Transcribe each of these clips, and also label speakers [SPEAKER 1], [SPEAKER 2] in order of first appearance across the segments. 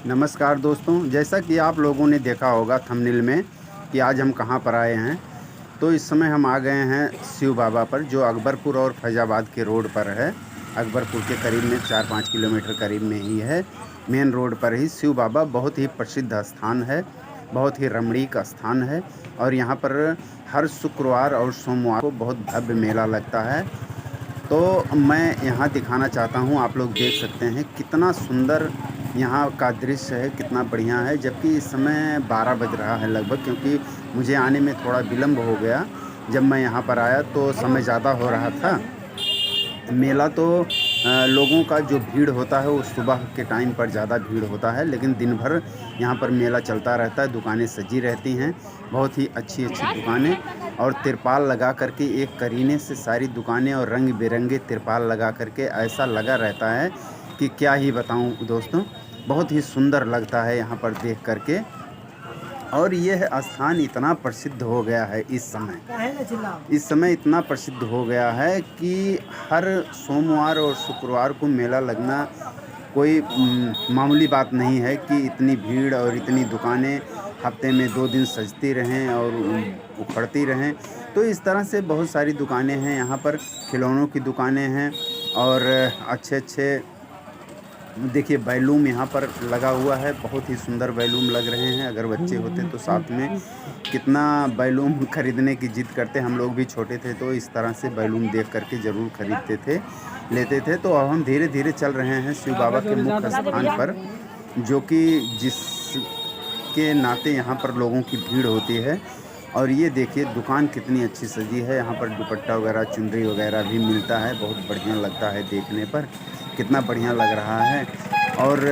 [SPEAKER 1] नमस्कार दोस्तों, जैसा कि आप लोगों ने देखा होगा थंबनेल में कि आज हम कहाँ पर आए हैं। तो इस समय हम आ गए हैं शिव बाबा पर, जो अकबरपुर और फैज़ाबाद के रोड पर है। अकबरपुर के करीब में 4-5 किलोमीटर करीब में ही है। मेन रोड पर ही शिव बाबा बहुत ही प्रसिद्ध स्थान है, बहुत ही रमणीक स्थान है। और यहाँ पर हर शुक्रवार और सोमवार को बहुत भव्य मेला लगता है। तो मैं यहाँ दिखाना चाहता हूँ, आप लोग देख सकते हैं कितना सुंदर यहाँ का दृश्य है, कितना बढ़िया है। जबकि इस समय 12 बज रहा है लगभग, क्योंकि मुझे आने में थोड़ा विलम्ब हो गया। जब मैं यहाँ पर आया तो समय ज़्यादा हो रहा था। मेला तो लोगों का जो भीड़ होता है वो सुबह के टाइम पर ज़्यादा भीड़ होता है, लेकिन दिन भर यहाँ पर मेला चलता रहता है। दुकानें सजी रहती हैं, बहुत ही अच्छी अच्छी दुकानें, और तिरपाल लगा करके एक करीने से सारी दुकानें और रंग बिरंगे तिरपाल लगा करके ऐसा लगा रहता है कि क्या ही बताऊं दोस्तों। बहुत ही सुंदर लगता है यहाँ पर देख करके। और यह स्थान इतना प्रसिद्ध हो गया है इस समय इतना प्रसिद्ध हो गया है कि हर सोमवार और शुक्रवार को मेला लगना कोई मामूली बात नहीं है कि इतनी भीड़ और इतनी दुकानें हफ्ते में 2 दिन सजती रहें और उखड़ती रहें। तो इस तरह से बहुत सारी दुकानें हैं यहाँ पर, खिलौनों की दुकानें हैं। और अच्छे अच्छे देखिए बैलूम यहाँ पर लगा हुआ है, बहुत ही सुंदर बैलूम लग रहे हैं। अगर बच्चे होते तो साथ में कितना बैलूम खरीदने की जिद करते। हम लोग भी छोटे थे तो इस तरह से बैलूम देख करके ज़रूर खरीदते थे, लेते थे। तो अब हम धीरे धीरे चल रहे हैं शिव बाबा के मुख्य स्थान पर, जो कि जिसके नाते यहाँ पर लोगों की भीड़ होती है। और ये देखिए दुकान कितनी अच्छी सजी है। यहाँ पर दुपट्टा वगैरह, चुनरी वगैरह भी मिलता है। बहुत बढ़िया लगता है देखने पर, कितना बढ़िया लग रहा है। और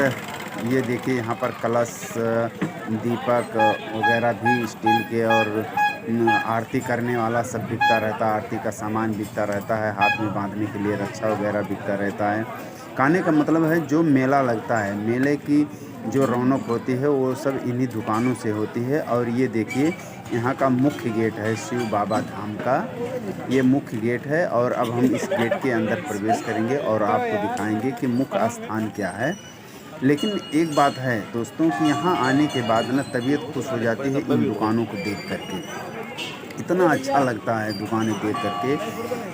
[SPEAKER 1] ये देखिए यहाँ पर कलश, दीपक वगैरह भी स्टील के, और आरती करने वाला सब बिकता रहता है। आरती का सामान बिकता रहता है, हाथ में बांधने के लिए रक्षा वगैरह बिकता रहता है। कहने का मतलब है जो मेला लगता है, मेले की जो रौनक होती है वो सब इन्हीं दुकानों से होती है। और ये देखिए यहाँ का मुख्य गेट है शिव बाबा धाम का, ये मुख्य गेट है। और अब हम इस गेट के अंदर प्रवेश करेंगे और आपको दिखाएंगे कि मुख्य स्थान क्या है। लेकिन एक बात है दोस्तों कि यहाँ आने के बाद ना तबीयत खुश हो जाती है इन दुकानों को देख करके। इतना अच्छा लगता है दुकानें देख करके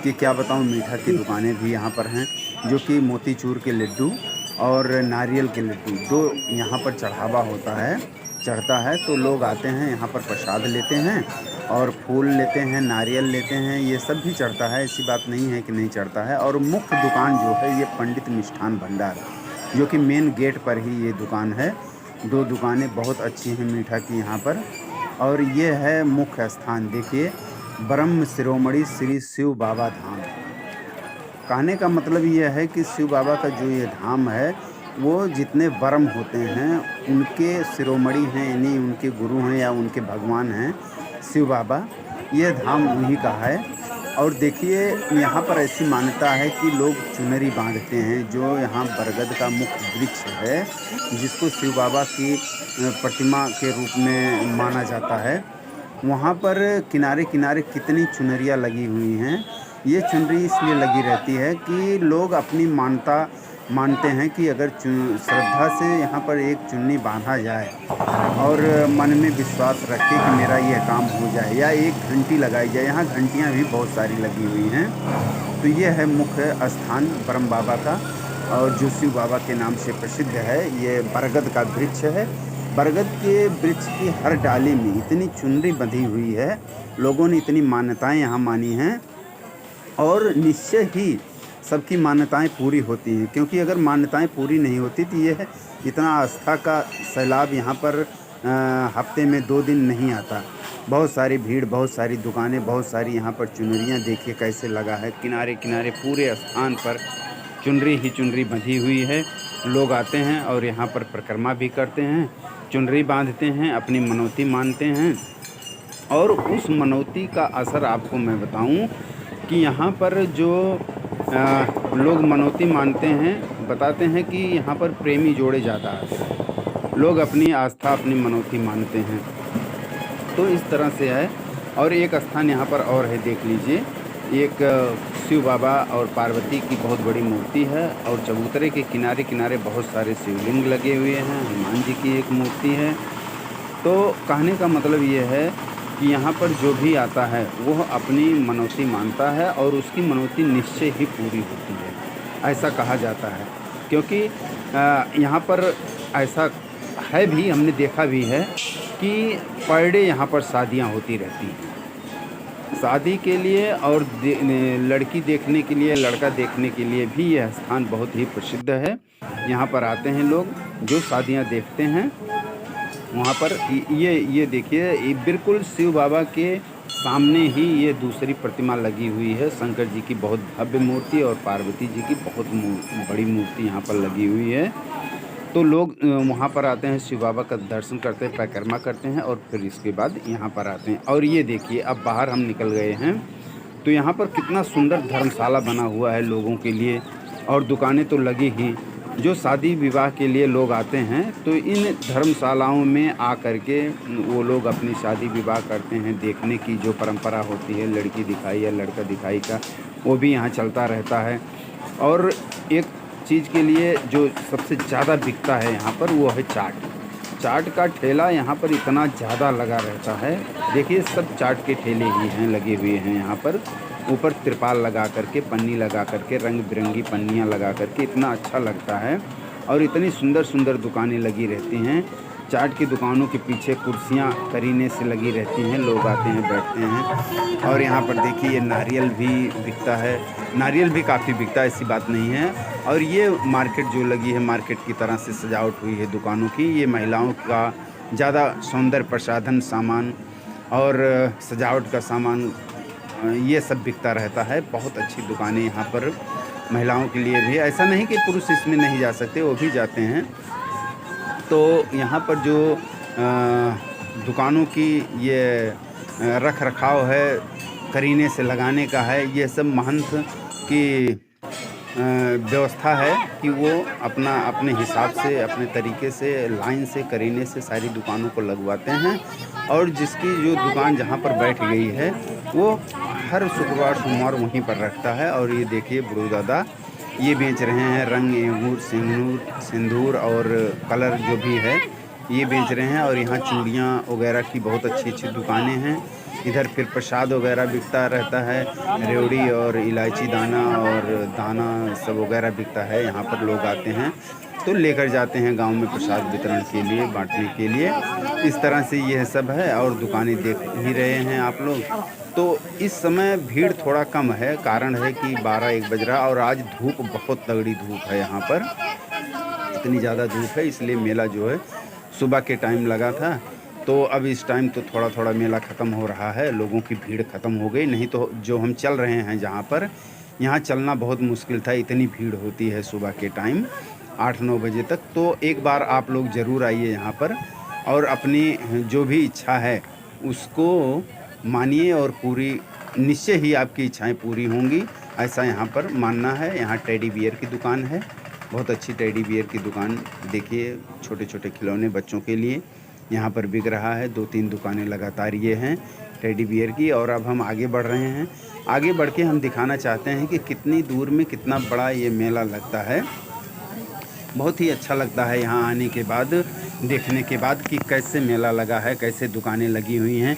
[SPEAKER 1] कि क्या बताऊँ। मीठा की दुकानें भी यहाँ पर हैं, जो कि मोतीचूर के लड्डू और नारियल के लड्डू दो यहाँ पर चढ़ता है। तो लोग आते हैं यहाँ पर प्रसाद लेते हैं, और फूल लेते हैं, नारियल लेते हैं, ये सब भी चढ़ता है। ऐसी बात नहीं है कि नहीं चढ़ता है। और मुख्य दुकान जो है ये पंडित मिष्ठान भंडार, जो कि मेन गेट पर ही ये दुकान है। 2 दुकानें बहुत अच्छी हैं मीठा की यहाँ पर। और ये है मुख्य स्थान, देखिए ब्रह्म शिरोमणि श्री शिव बाबा धाम। कहने का मतलब ये है कि शिव बाबा का जो ये धाम है, वो जितने ब्रह्म होते हैं उनके शिरोमणि हैं, यानी उनके गुरु हैं या उनके भगवान हैं शिव बाबा। ये धाम उन्हीं का है। और देखिए यहाँ पर ऐसी मान्यता है कि लोग चुनरी बांधते हैं। जो यहाँ बरगद का मुख्य वृक्ष है, जिसको शिव बाबा की प्रतिमा के रूप में माना जाता है, वहाँ पर किनारे किनारे कितनी चुनरियाँ लगी हुई हैं। ये चुनरी इसलिए लगी रहती है कि लोग अपनी मानते हैं कि अगर श्रद्धा से यहाँ पर एक चुन्नी बांधा जाए और मन में विश्वास रखे कि मेरा यह काम हो जाए, या एक घंटी लगाई जाए। यहाँ घंटियाँ भी बहुत सारी लगी हुई हैं। तो ये है मुख्य स्थान ब्रह्म बाबा का, और जो शिव बाबा के नाम से प्रसिद्ध है। ये बरगद का वृक्ष है। बरगद के वृक्ष की हर डाली में इतनी चुनरी बंधी हुई है, लोगों ने इतनी मान्यताएं यहाँ मानी हैं। और निश्चय ही सबकी मान्यताएं पूरी होती हैं, क्योंकि अगर मान्यताएं पूरी नहीं होती तो यह इतना आस्था का सैलाब यहाँ पर हफ्ते में 2 दिन नहीं आता। बहुत सारी भीड़, बहुत सारी दुकानें, बहुत सारी यहाँ पर चुनरियाँ देखिए कैसे लगा है। किनारे किनारे पूरे स्थान पर चुनरी ही चुनरी बंधी हुई है। लोग आते हैं और यहाँ पर परिक्रमा भी करते हैं, चुनरी बांधते हैं, अपनी मनौती मानते हैं। और उस मनौती का असर आपको मैं बताऊं कि यहाँ पर जो लोग मनौती मानते हैं, बताते हैं कि यहाँ पर प्रेमी जोड़े ज़्यादा आते हैं। लोग अपनी आस्था, अपनी मनौती मानते हैं। तो इस तरह से है। और एक स्थान यहाँ पर और है, देख लीजिए, एक शिव बाबा और पार्वती की बहुत बड़ी मूर्ति है और चबूतरे के किनारे किनारे बहुत सारे शिवलिंग लगे हुए हैं। हनुमान जी की एक मूर्ति है। तो कहने का मतलब ये है कि यहाँ पर जो भी आता है वह अपनी मनौती मानता है और उसकी मनौती निश्चय ही पूरी होती है, ऐसा कहा जाता है। क्योंकि यहाँ पर ऐसा है भी, हमने देखा भी है कि पर डे यहाँ पर शादियाँ होती रहती हैं। शादी के लिए और लड़की देखने के लिए, लड़का देखने के लिए भी यह स्थान बहुत ही प्रसिद्ध है। यहाँ पर आते हैं लोग जो शादियाँ देखते हैं। वहाँ पर ये देखिए, ये बिल्कुल शिव बाबा के सामने ही ये दूसरी प्रतिमा लगी हुई है। शंकर जी की बहुत भव्य मूर्ति और पार्वती जी की बहुत बड़ी मूर्ति यहाँ पर लगी हुई है। तो लोग वहाँ पर आते हैं, शिव बाबा का दर्शन करते हैं, परिक्रमा करते हैं और फिर इसके बाद यहाँ पर आते हैं। और ये देखिए, अब बाहर हम निकल गए हैं तो यहाँ पर कितना सुंदर धर्मशाला बना हुआ है लोगों के लिए, और दुकानें तो लगी ही। जो शादी विवाह के लिए लोग आते हैं तो इन धर्मशालाओं में आकर के वो लोग अपनी शादी विवाह करते हैं। देखने की जो परंपरा होती है, लड़की दिखाई या लड़का दिखाई का, वो भी यहाँ चलता रहता है। और एक चीज़ के लिए जो सबसे ज़्यादा बिकता है यहाँ पर, वो है चाट। चाट का ठेला यहाँ पर इतना ज़्यादा लगा रहता है। देखिए, सब चाट के ठेले ही हैं, लगे हुए हैं यहाँ पर। ऊपर तिरपाल लगा करके, पन्नी लगा करके, रंग बिरंगी पन्नियाँ लगा करके, इतना अच्छा लगता है। और इतनी सुंदर सुंदर दुकानें लगी रहती हैं। चाट की दुकानों के पीछे कुर्सियाँ करीने से लगी रहती हैं, लोग आते हैं, बैठते हैं। और यहाँ पर देखिए, ये नारियल भी बिकता है। नारियल भी काफ़ी बिकता है, ऐसी बात नहीं है। और ये मार्केट जो लगी है, मार्केट की तरह से सजावट हुई है दुकानों की। ये महिलाओं का ज़्यादा सौंदर्य प्रसाधन सामान और सजावट का सामान, ये सब बिकता रहता है। बहुत अच्छी दुकानें यहाँ पर महिलाओं के लिए भी, ऐसा नहीं कि पुरुष इसमें नहीं जा सकते, वो भी जाते हैं। तो यहाँ पर जो दुकानों की ये रख रखाव है, करीने से लगाने का है, ये सब महंत की व्यवस्था है कि वो अपने हिसाब से, अपने तरीके से, लाइन से, करीने से सारी दुकानों को लगवाते हैं। और जिसकी जो दुकान जहाँ पर बैठ गई है, वो हर शुक्रवार सोमवार वहीं पर रखता है। और ये देखिए, बड़ू दादा ये बेच रहे हैं रंग, अंगूर, सिंदूर और कलर जो भी है, ये बेच रहे हैं। और यहाँ चूड़ियाँ वगैरह की बहुत अच्छी अच्छी दुकानें हैं। इधर फिर प्रसाद वगैरह बिकता रहता है, रेवड़ी और इलायची दाना और दाना सब वगैरह बिकता है। यहाँ पर लोग आते हैं तो लेकर जाते हैं गांव में प्रसाद वितरण के लिए, बांटने के लिए। इस तरह से यह सब है। और दुकानें देख ही रहे हैं आप लोग। तो इस समय भीड़ थोड़ा कम है, कारण है कि 12-1 बज रहा और आज धूप, बहुत तगड़ी धूप है यहाँ पर। इतनी ज़्यादा धूप है, इसलिए मेला जो है सुबह के टाइम लगा था। तो अब इस टाइम तो थोड़ा थोड़ा मेला ख़त्म हो रहा है, लोगों की भीड़ ख़त्म हो गई। नहीं तो जो हम चल रहे हैं जहाँ पर, यहाँ चलना बहुत मुश्किल था, इतनी भीड़ होती है सुबह के टाइम 8-9 बजे तक। तो एक बार आप लोग ज़रूर आइए यहाँ पर और अपनी जो भी इच्छा है उसको मानिए, और पूरी निश्चय ही आपकी इच्छाएं पूरी होंगी, ऐसा यहाँ पर मानना है। यहाँ टेडी बियर की दुकान है, बहुत अच्छी टेडी बियर की दुकान। देखिए, छोटे छोटे खिलौने बच्चों के लिए यहाँ पर बिक रहा है। 2-3 दुकानें लगातार ये हैं टेडी बियर की। और अब हम आगे बढ़ रहे हैं। आगे बढ़ के हम दिखाना चाहते हैं कि कितनी दूर में कितना बड़ा ये मेला लगता है। बहुत ही अच्छा लगता है यहाँ आने के बाद, देखने के बाद, कि कैसे मेला लगा है, कैसे दुकानें लगी हुई हैं।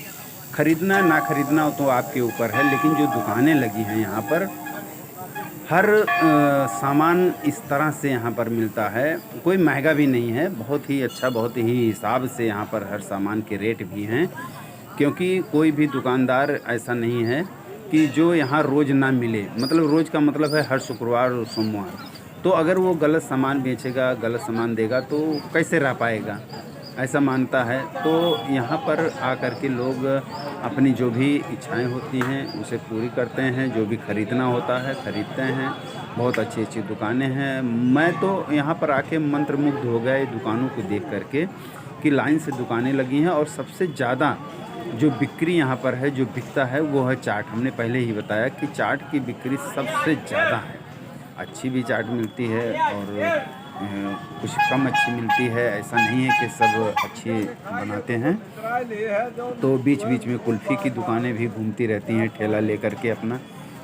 [SPEAKER 1] ख़रीदना ना ख़रीदना तो आपके ऊपर है, लेकिन जो दुकानें लगी हैं यहाँ पर, हर सामान इस तरह से यहाँ पर मिलता है। कोई महंगा भी नहीं है, बहुत ही अच्छा, बहुत ही हिसाब से यहाँ पर हर सामान के रेट भी हैं। क्योंकि कोई भी दुकानदार ऐसा नहीं है कि जो यहाँ रोज़ ना मिले। मतलब रोज़ का मतलब है हर शुक्रवार और सोमवार। तो अगर वो गलत सामान बेचेगा, गलत सामान देगा तो कैसे रह पाएगा, ऐसा मानता है। तो यहाँ पर आकर के लोग अपनी जो भी इच्छाएं होती हैं उसे पूरी करते हैं। जो भी ख़रीदना होता है ख़रीदते हैं। बहुत अच्छी अच्छी दुकानें हैं। मैं तो यहाँ पर आके मंत्रमुग्ध हो गया दुकानों को देख करके, कि लाइन से दुकानें लगी हैं। और सबसे ज़्यादा जो बिक्री यहाँ पर है, जो बिकता है, वो है चाट। हमने पहले ही बताया कि चाट की बिक्री सबसे ज़्यादा है। अच्छी भी चाट मिलती है और कुछ कम अच्छी मिलती है, ऐसा नहीं है कि सब अच्छी बनाते हैं। तो बीच बीच में कुल्फ़ी की दुकानें भी घूमती रहती हैं, ठेला लेकर के अपना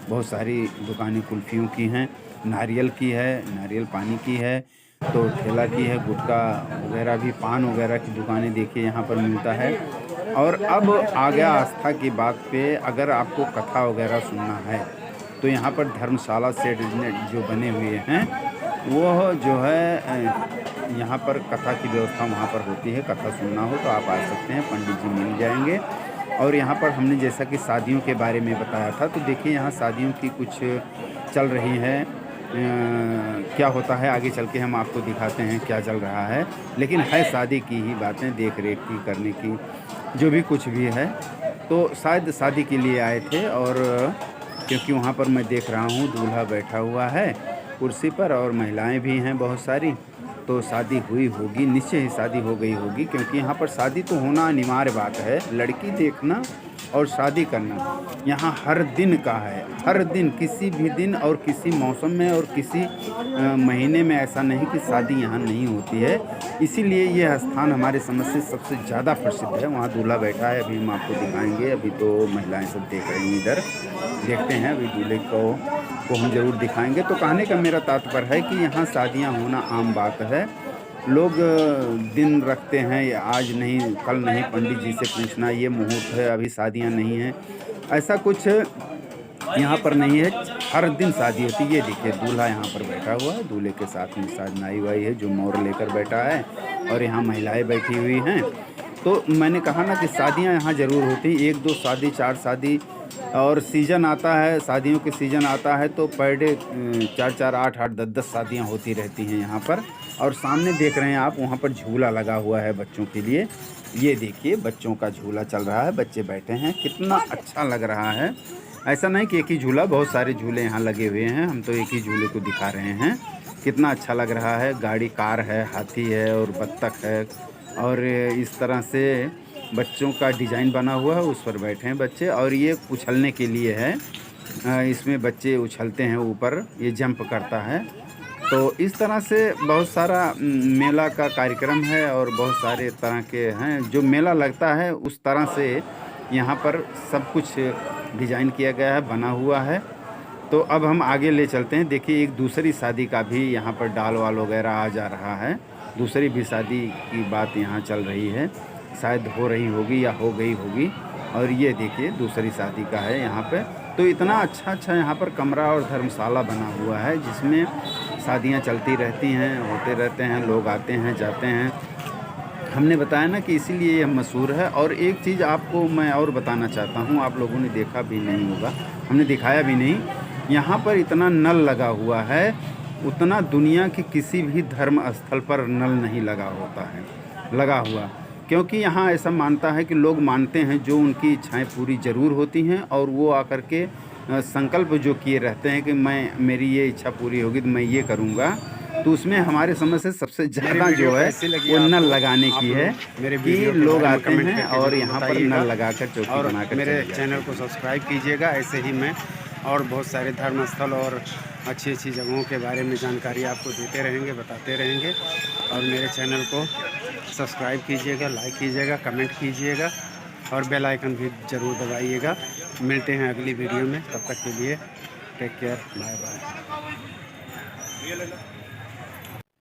[SPEAKER 1] बहुत सारी दुकानें कुल्फ़ियों की हैं, नारियल की है, नारियल पानी की है, तो ठेला की है, गुटखा वगैरह भी, पान वगैरह की दुकानें देखिए यहाँ पर मिलता है। और अब आ गया आस्था की बात पे, अगर आपको कथा वगैरह सुनना है तो यहाँ पर धर्मशाला सेठ ने जो बने हुए हैं, वो जो है यहाँ पर कथा की व्यवस्था वहाँ पर होती है। कथा सुनना हो तो आप आ सकते हैं, पंडित जी मिल जाएँगे। और यहाँ पर हमने जैसा कि शादियों के बारे में बताया था, तो देखिए यहाँ शादियों की कुछ चल रही है। क्या होता है आगे चल के हम आपको दिखाते हैं क्या चल रहा है, लेकिन है शादी की ही बातें, देख रेख की, करने की, जो भी कुछ भी है। तो शायद शादी के लिए आए थे, और क्योंकि वहाँ पर मैं देख रहा हूँ दूल्हा बैठा हुआ है कुर्सी पर और महिलाएं भी हैं बहुत सारी, तो शादी हुई होगी, निश्चय ही शादी हो गई होगी, क्योंकि यहाँ पर शादी तो होना अनिवार्य बात है। लड़की देखना और शादी करना यहाँ हर दिन का है, हर दिन, किसी भी दिन और किसी मौसम में और किसी महीने में ऐसा नहीं कि शादी यहाँ नहीं होती है। इसीलिए ये स्थान हमारे समझ से सबसे ज़्यादा प्रसिद्ध है। वहाँ दूल्हा बैठा है, अभी हम आपको दिखाएंगे। अभी तो महिलाएं सब देख रही हैं, इधर देखते हैं, अभी दूल्हे को हम ज़रूर दिखाएंगे। तो कहने का मेरा तात्पर्य है कि यहाँ शादियाँ होना आम बात है। लोग दिन रखते हैं, या आज नहीं कल नहीं, पंडित जी से पूछना ये मुहूर्त है, अभी शादियां नहीं हैं, ऐसा कुछ यहाँ पर नहीं है। हर दिन शादी होती है। ये देखिए दूल्हा यहाँ पर बैठा हुआ है, दूल्हे के साथ में शायद नाई वाई है जो मोर लेकर बैठा है, और यहाँ महिलाएं बैठी हुई हैं। तो मैंने कहा ना कि शादियाँ यहाँ ज़रूर होती, 1 2 शादी, 4 शादी, और सीज़न आता है, शादियों के सीज़न आता है तो पर डे 4 8 8 10 10 शादियाँ होती रहती हैं यहाँ पर। और सामने देख रहे हैं आप, वहाँ पर झूला लगा हुआ है बच्चों के लिए। ये देखिए बच्चों का झूला चल रहा है, बच्चे बैठे हैं, कितना अच्छा लग रहा है। ऐसा नहीं कि एक ही झूला, बहुत सारे झूले यहाँ लगे हुए हैं, हम तो एक ही झूले को दिखा रहे हैं। कितना अच्छा लग रहा है। गाड़ी, कार है, हाथी है और बत्तख है, और इस तरह से बच्चों का डिज़ाइन बना हुआ है, उस पर बैठे हैं बच्चे। और ये उछलने के लिए है, इसमें बच्चे उछलते हैं ऊपर, ये जंप करता है। तो इस तरह से बहुत सारा मेला का कार्यक्रम है, और बहुत सारे तरह के हैं जो मेला लगता है, उस तरह से यहाँ पर सब कुछ डिज़ाइन किया गया है, बना हुआ है। तो अब हम आगे ले चलते हैं। देखिए एक दूसरी शादी का भी यहाँ पर डाल वाल वगैरह आ जा रहा है, दूसरी भी शादी की बात यहाँ चल रही है, शायद हो रही होगी या हो गई होगी। और ये देखिए दूसरी शादी का है यहाँ पे। तो इतना अच्छा अच्छा यहाँ पर कमरा और धर्मशाला बना हुआ है, जिसमें शादियाँ चलती रहती हैं, होते रहते हैं, लोग आते हैं जाते हैं। हमने बताया ना कि इसीलिए ये मशहूर है। और एक चीज़ आपको मैं और बताना चाहता हूँ, आप लोगों ने देखा भी नहीं होगा, हमने दिखाया भी नहीं, यहाँ पर इतना नल लगा हुआ है, उतना दुनिया के किसी भी धर्म स्थल पर नल नहीं लगा होता है, लगा हुआ। क्योंकि यहाँ ऐसा मानता है कि लोग मानते हैं जो उनकी इच्छाएं पूरी ज़रूर होती हैं, और वो आकर के संकल्प जो किए रहते हैं कि मेरी ये इच्छा पूरी होगी तो मैं ये करूँगा, तो उसमें हमारे समझ से सबसे ज़्यादा जो है वो नल लगाने की है कि लोग आते हैं और यहाँ पर नल लगाकर चौकी बनाकर।
[SPEAKER 2] मेरे चैनल को सब्सक्राइब कीजिएगा। ऐसे ही मैं और बहुत सारे धर्म स्थल और अच्छी अच्छी जगहों के बारे में जानकारी आपको देते रहेंगे, बताते रहेंगे। और मेरे चैनल को सब्सक्राइब कीजिएगा, लाइक कीजिएगा, कमेंट कीजिएगा, और बेल आइकन भी ज़रूर दबाइएगा। मिलते हैं अगली वीडियो में, तब तक के लिए टेक केयर, बाय बाय।